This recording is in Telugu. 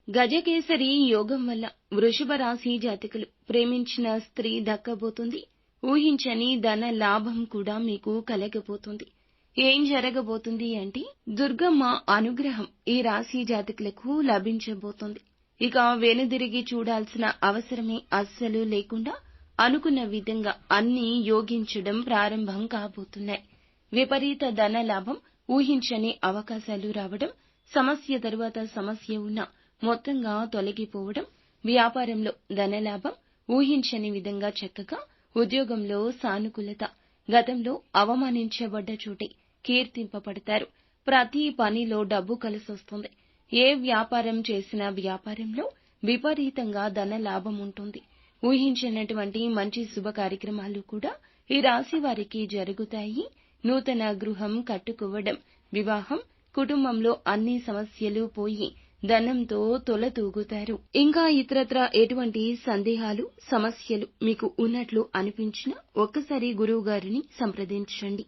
గజకేసరి యోగం వల్ల వృషభ రాశి జాతకులు ప్రేమించిన స్త్రీ దక్కబోతుంది. ఊహించని ధన లాభం కూడా మీకు కలగబోతుంది. ఏం జరగబోతుంది అంటే దుర్గమ్మ అనుగ్రహం ఈ రాశి జాతకులకు లభించబోతుంది. ఇక వెనుదిరిగి చూడాల్సిన అవసరమే అస్సలు లేకుండా అనుకున్న విధంగా అన్నీ యోగించడం ప్రారంభం కాబోతున్నాయి. విపరీత ధన లాభం, ఊహించని అవకాశాలు రావడం, సమస్య తరువాత సమస్య ఉన్నా మొత్తంగా తొలగిపోవడం, వ్యాపారంలో ధనలాభం, ఊహించని విధంగా చక్కగా, ఉద్యోగంలో సానుకూలత, గతంలో అవమానించబడ్డ చోటే కీర్తింపబడతారు. ప్రతి పనిలో డబ్బు కలిసొస్తుంది. ఏ వ్యాపారం చేసినా వ్యాపారంలో విపరీతంగా ధన లాభం ఉంటుంది. ఊహించినటువంటి మంచి శుభ కార్యక్రమాలు కూడా ఈ రాశి వారికి జరుగుతాయి. నూతన గృహం కట్టుకోవడం, వివాహం, కుటుంబంలో అన్ని సమస్యలు పోయి ధనంతో తొలతూగుతారు. ఇంకా ఇతరత్రా ఎటువంటి సందేహాలు, సమస్యలు మీకు ఉన్నట్లు అనిపించినా ఒక్కసారి గురువు గారిని సంప్రదించండి.